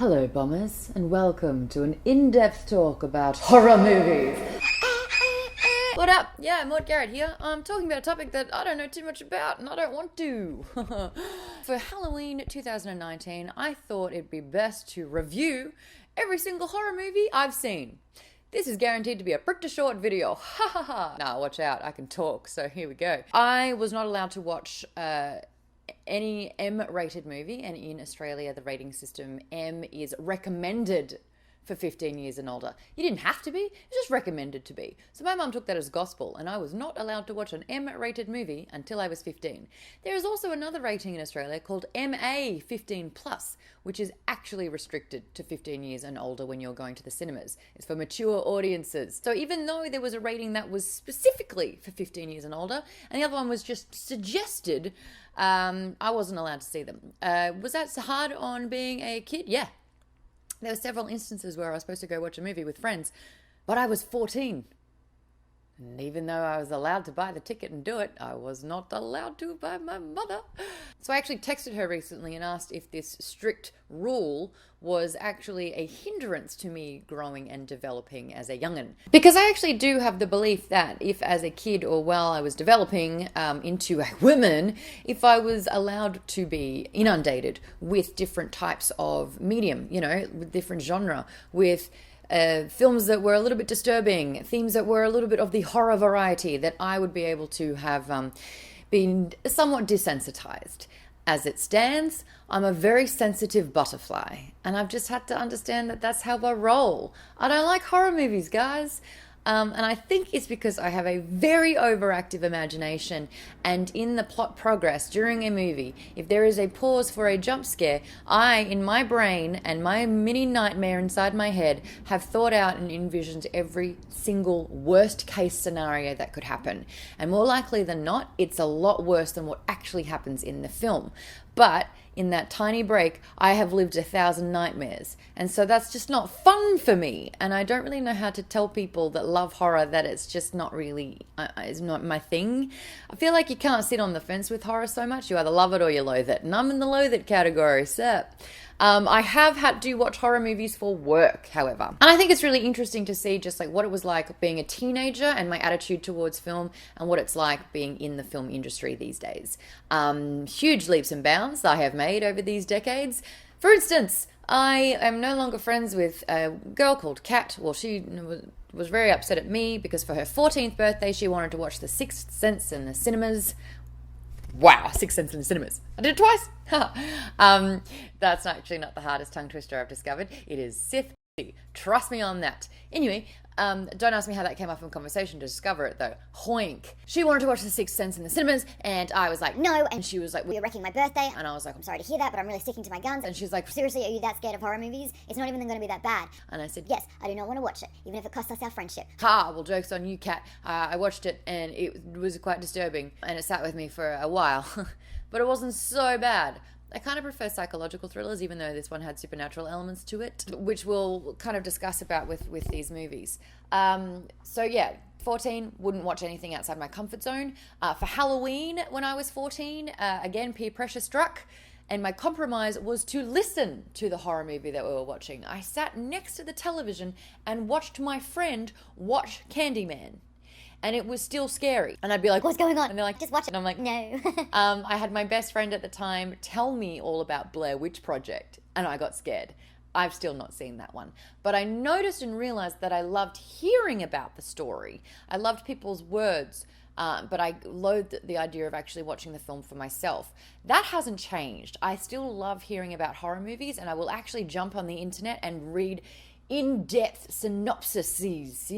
Hello, bombers, and welcome to an in-depth talk about horror movies. What up? Yeah, Maude, Garrett here. I'm talking about a topic that I don't know too much about, and I don't want to. For Halloween 2019, I thought it'd be best to review every single horror movie I've seen. This is guaranteed to be a pretty short video. Ha ha ha. Nah, watch out. I can talk, so here we go. I was not allowed to watch any M-rated movie, and in Australia the rating system M is recommended for 15 years and older. You didn't have to be, it was just recommended to be. So my mum took that as gospel, and I was not allowed to watch an M-rated movie until I was 15. There is also another rating in Australia called MA 15+, which is actually restricted to 15 years and older when you're going to the cinemas. It's for mature audiences. So even though there was a rating that was specifically for 15 years and older, and the other one was just suggested, I wasn't allowed to see them. Was that hard on being a kid? Yeah. There were several instances where I was supposed to go watch a movie with friends, but I was 14. And even though I was allowed to buy the ticket and do it, I was not allowed to by my mother. So I actually texted her recently and asked if this strict rule was actually a hindrance to me growing and developing as a young'un. Because I actually do have the belief that if as a kid or while I was developing into a woman, if I was allowed to be inundated with different types of medium, with different genre, with films that were a little bit disturbing, themes that were a little bit of the horror variety, that I would be able to have been somewhat desensitized. As it stands, I'm a very sensitive butterfly, and I've just had to understand that that's how I roll. I don't like horror movies, guys. And I think it's because I have a very overactive imagination, and in the plot progress during a movie, if there is a pause for a jump scare, I, in my brain and my mini nightmare inside my head, have thought out and envisioned every single worst case scenario that could happen. And more likely than not, it's a lot worse than what actually happens in the film. But in that tiny break, I have lived 1,000 nightmares. And so that's just not fun for me. And I don't really know how to tell people that love horror that it's just not really, it's not my thing. I feel like you can't sit on the fence with horror so much. You either love it or you loathe it. And I'm in the loathe it category, so. I have had to watch horror movies for work, however. And I think it's really interesting to see just like what it was like being a teenager and my attitude towards film, and what it's like being in the film industry these days. Huge leaps and bounds I have made over these decades. For instance, I am no longer friends with a girl called Kat. Well, she was very upset at me because for her 14th birthday, she wanted to watch The Sixth Sense in the cinemas. Wow, Sixth Sense in the cinemas. I did it twice. That's actually not the hardest tongue twister I've discovered. It is Sith. Trust me on that. Anyway, don't ask me how that came up in conversation to discover it though. Hoink. She wanted to watch The Sixth Sense in the cinemas, and I was like, no. And she was like, well, you're wrecking my birthday. And I was like, I'm sorry to hear that, but I'm really sticking to my guns. And she's like, seriously, are you that scared of horror movies? It's not even going to be that bad. And I said, yes, I do not want to watch it, even if it costs us our friendship. Ha, well, joke's on you, Kat. I watched it, and it was quite disturbing, and it sat with me for a while. But it wasn't so bad. I kind of prefer psychological thrillers, even though this one had supernatural elements to it, which we'll kind of discuss about with these movies. So yeah, 14, wouldn't watch anything outside my comfort zone. For Halloween, when I was 14, again, peer pressure struck, and my compromise was to listen to the horror movie that we were watching. I sat next to the television and watched my friend watch Candyman. And it was still scary. And I'd be like, what's going on? And they're like, just watch it. And I'm like, no. I had my best friend at the time tell me all about Blair Witch Project, and I got scared. I've still not seen that one. But I noticed and realized that I loved hearing about the story. I loved people's words, but I loathed the idea of actually watching the film for myself. That hasn't changed. I still love hearing about horror movies, and I will actually jump on the internet and read in-depth synopses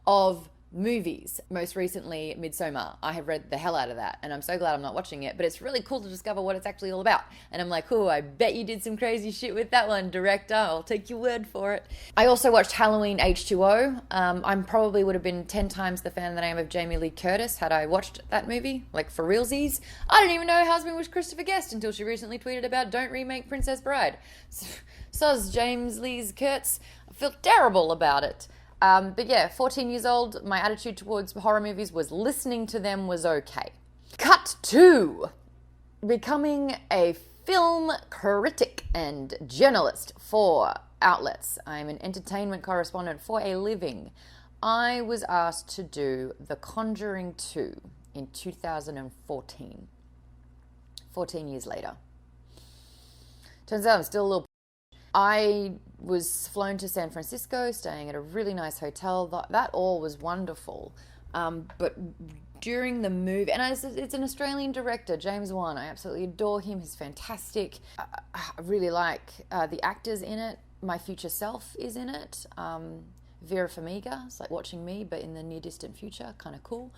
of movies. Most recently, Midsommar. I have read the hell out of that, and I'm so glad I'm not watching it, but it's really cool to discover what it's actually all about. And I'm like, oh, I bet you did some crazy shit with that one, director. I'll take your word for it. I also watched Halloween H2O. I probably would have been 10 times the fan that I am of Jamie Lee Curtis had I watched that movie, like for realsies. I didn't even know her husband was Christopher Guest until she recently tweeted about don't remake Princess Bride. Soz James Lee Curtis. I feel terrible about it. But yeah, 14 years old, my attitude towards horror movies was listening to them was okay. Cut to becoming a film critic and journalist for outlets. I'm an entertainment correspondent for a living. I was asked to do The Conjuring 2 in 2014. 14 years later. Turns out I'm still a little... I was flown to San Francisco, staying at a really nice hotel. That all was wonderful. But during the movie, and it's an Australian director, James Wan. I absolutely adore him. He's fantastic. I really like the actors in it. My future self is in it. Vera Farmiga. It's like watching me, but in the near distant future. Kind of cool.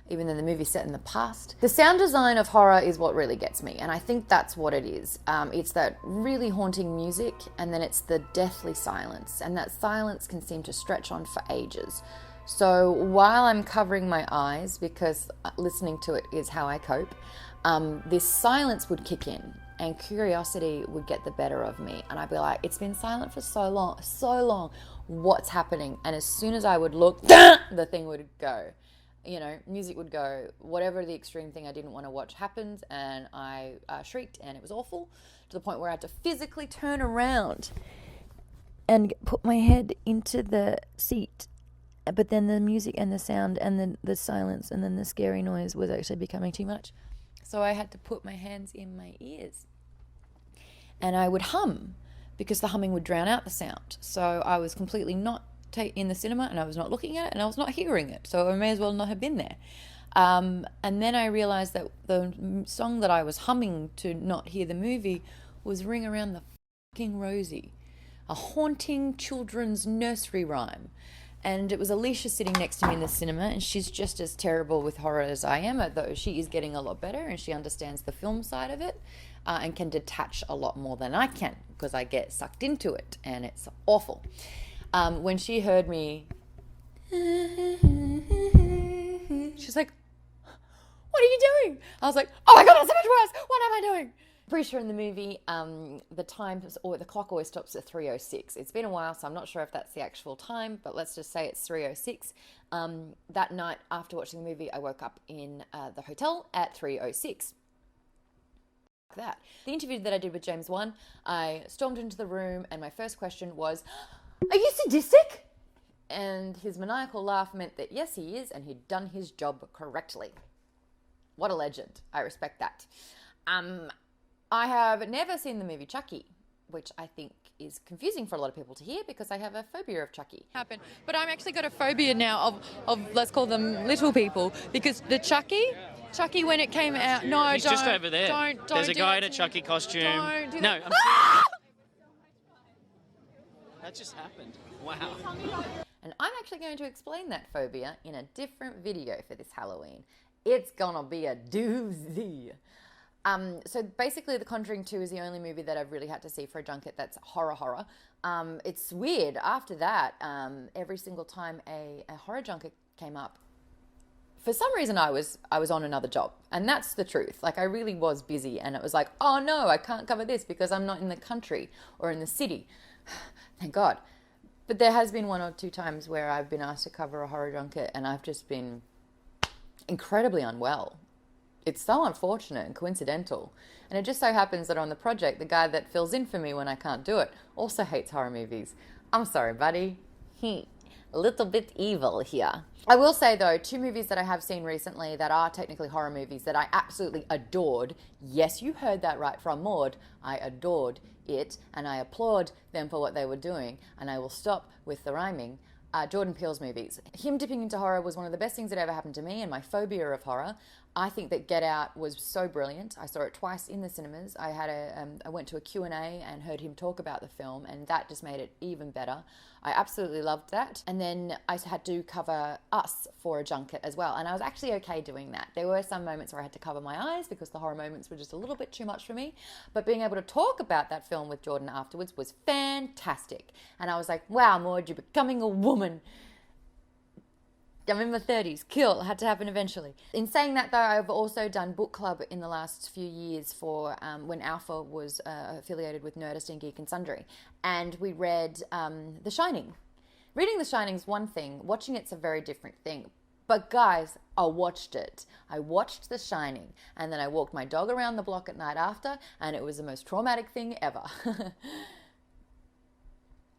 Even though the movie's set in the past. The sound design of horror is what really gets me, and I think that's what it is. It's that really haunting music, and then it's the deathly silence, and that silence can seem to stretch on for ages. So while I'm covering my eyes, because listening to it is how I cope, this silence would kick in, and curiosity would get the better of me, and I'd be like, it's been silent for so long, what's happening? And as soon as I would look, the thing would go. You know, music would go, whatever the extreme thing I didn't want to watch happened, and I shrieked, and it was awful, to the point where I had to physically turn around and put my head into the seat. But then the music and the sound and the silence and then the scary noise was actually becoming too much. So I had to put my hands in my ears. And I would hum, because the humming would drown out the sound. So I was completely not in the cinema, and I was not looking at it, and I was not hearing it, so I may as well not have been there. And then I realized that the song that I was humming to not hear the movie was Ring Around the Fucking Rosie, a haunting children's nursery rhyme. And it was Alicia sitting next to me in the cinema, and she's just as terrible with horror as I am, though she is getting a lot better, and she understands the film side of it, and can detach a lot more than I can, because I get sucked into it, and it's awful. When she heard me, she's like, what are you doing? I was like, oh my God, that's so much worse. What am I doing? Pretty sure in the movie, the clock always stops at 3:06. It's been a while, so I'm not sure if that's the actual time, but let's just say it's 3:06. That night after watching the movie, I woke up in the hotel at 3:06. That. The interview that I did with James Wan, I stormed into the room, and my first question was, are you sadistic? And his maniacal laugh meant that yes, he is, and he'd done his job correctly. What a legend. I respect that. I have never seen the movie Chucky, which I think is confusing for a lot of people to hear, because I have a phobia of Chucky. But I've actually got a phobia now of let's call them little people, because the Chucky when it came out, He's just over there. Don't There's a do guy that in a to Chucky me. costume. Don't do No, that. I'm serious. That just happened. Wow. And I'm actually going to explain that phobia in a different video for this Halloween. It's gonna be a doozy. So basically, The Conjuring 2 is the only movie that I've really had to see for a junket that's horror. It's weird. After that, every single time a horror junket came up, for some reason I was on another job, and that's the truth. Like, I really was busy, and it was like, oh no, I can't cover this because I'm not in the country or in the city. Thank God. But there has been one or two times where I've been asked to cover a horror junket, and I've just been incredibly unwell. It's so unfortunate and coincidental. And it just so happens that on the project, the guy that fills in for me when I can't do it also hates horror movies. I'm sorry, buddy. A little bit evil here. I will say, though, two movies that I have seen recently that are technically horror movies that I absolutely adored. Yes, you heard that right from Maude. I adored it, and I applaud them for what they were doing, and I will stop with the rhyming. Jordan Peele's movies. Him dipping into horror was one of the best things that ever happened to me, and my phobia of horror. I think that Get Out was so brilliant. I saw it twice in the cinemas. I went to a Q&A and heard him talk about the film, and that just made it even better. I absolutely loved that. And then I had to cover Us for a junket as well, and I was actually okay doing that. There were some moments where I had to cover my eyes because the horror moments were just a little bit too much for me, but being able to talk about that film with Jordan afterwards was fantastic. And I was like, wow, Maude, you're becoming a woman. I'm in my 30s. Cool. It had to happen eventually. In saying that, though, I've also done book club in the last few years for when Alpha was affiliated with Nerdist and Geek and Sundry. And we read The Shining. Reading The Shining is one thing. Watching it's a very different thing. But guys, I watched it. I watched The Shining, and then I walked my dog around the block at night after, and it was the most traumatic thing ever.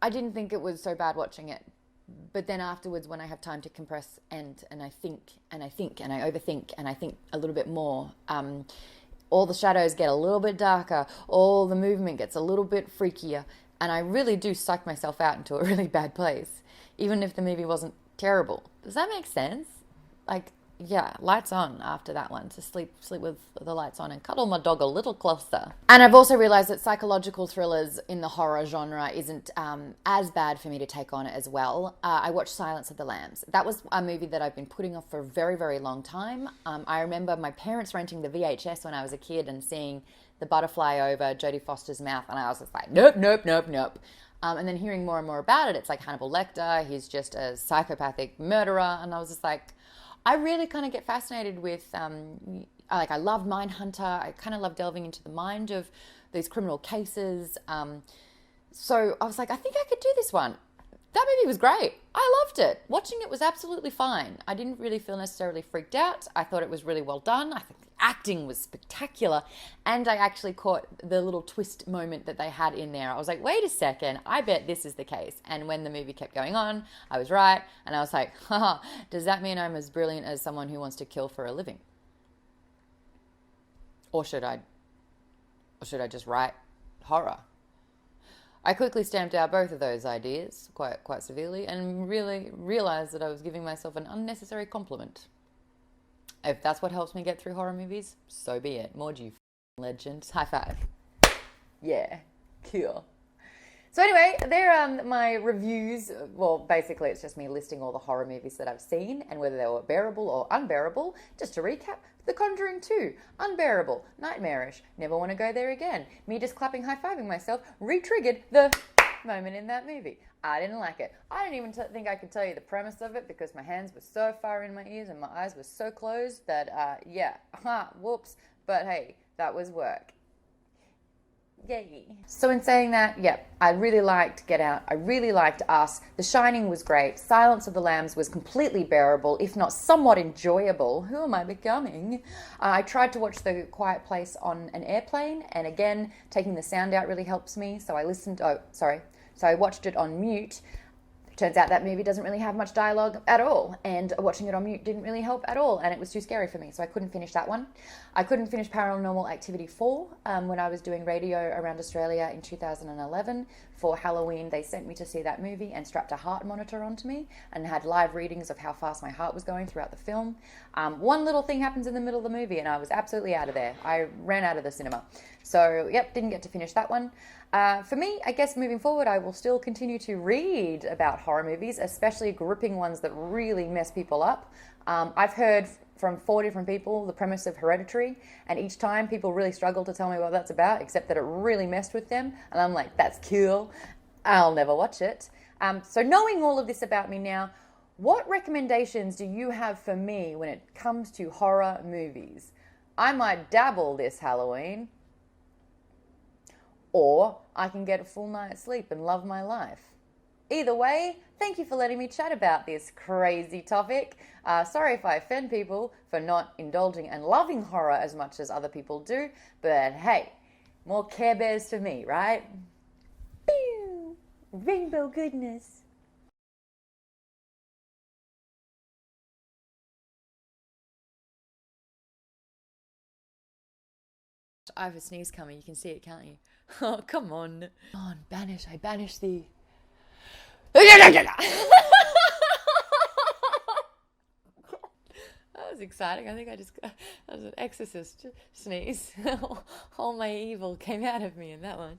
I didn't think it was so bad watching it. But then afterwards, when I have time to compress and I think and I think and I overthink and I think a little bit more, all the shadows get a little bit darker, all the movement gets a little bit freakier, and I really do psych myself out into a really bad place, even if the movie wasn't terrible. Does that make sense? Like, yeah, lights on after that one, to sleep with the lights on and cuddle my dog a little closer. And I've also realized that psychological thrillers in the horror genre isn't as bad for me to take on as well. I watched Silence of the Lambs. That was a movie that I've been putting off for a very, very long time. I remember my parents renting the VHS when I was a kid and seeing the butterfly over Jodie Foster's mouth, and I was just like, nope, nope, nope, nope. And then hearing more and more about it, it's like Hannibal Lecter, he's just a psychopathic murderer, and I was just like, I really kind of get fascinated with, I love Mindhunter. I kind of love delving into the mind of these criminal cases. So I was like, I think I could do this one. That movie was great. I loved it. Watching it was absolutely fine. I didn't really feel necessarily freaked out. I thought it was really well done. I think the acting was spectacular. And I actually caught the little twist moment that they had in there. I was like, wait a second, I bet this is the case. And when the movie kept going on, I was right. And I was like, haha, does that mean I'm as brilliant as someone who wants to kill for a living? Or should I just write horror? I quickly stamped out both of those ideas quite severely and really realized that I was giving myself an unnecessary compliment. If that's what helps me get through horror movies, so be it. Maude, you legend. High five. Yeah, cool. So anyway, there are my reviews. Well, basically it's just me listing all the horror movies that I've seen and whether they were bearable or unbearable. Just to recap, The Conjuring 2, unbearable, nightmarish, never want to go there again. Me just clapping, high-fiving myself, re-triggered the moment in that movie. I didn't like it. I didn't even think I could tell you the premise of it because my hands were so far in my ears and my eyes were so closed that, whoops. But hey, that was work. Yay. So in saying that, I really liked Get Out. I really liked Us. The Shining was great. Silence of the Lambs was completely bearable, if not somewhat enjoyable. Who am I becoming? I tried to watch The Quiet Place on an airplane, and again, taking the sound out really helps me. So I watched it on mute. Turns out that movie doesn't really have much dialogue at all, and watching it on mute didn't really help at all, and it was too scary for me, so I couldn't finish that one. I couldn't finish Paranormal Activity 4 when I was doing radio around Australia in 2011. For Halloween, they sent me to see that movie and strapped a heart monitor onto me and had live readings of how fast my heart was going throughout the film. One little thing happens in the middle of the movie, and I was absolutely out of there. I ran out of the cinema. So, didn't get to finish that one. For me, I guess moving forward, I will still continue to read about horror movies, especially gripping ones that really mess people up. I've heard from 4 different people the premise of Hereditary, and each time people really struggle to tell me what that's about, except that it really messed with them, and I'm like, that's cool. I'll never watch it. So knowing all of this about me now, what recommendations do you have for me when it comes to horror movies? I might dabble this Halloween, or I can get a full night's sleep and love my life. Either way, thank you for letting me chat about this crazy topic. Sorry if I offend people for not indulging and loving horror as much as other people do, but hey, more Care Bears for me, right? Pew! Rainbow goodness. I have a sneeze coming. You can see it, can't you? Oh, come on. Come on, banish. I banish thee. That was exciting. I think that was an exorcist sneeze. All my evil came out of me in that one.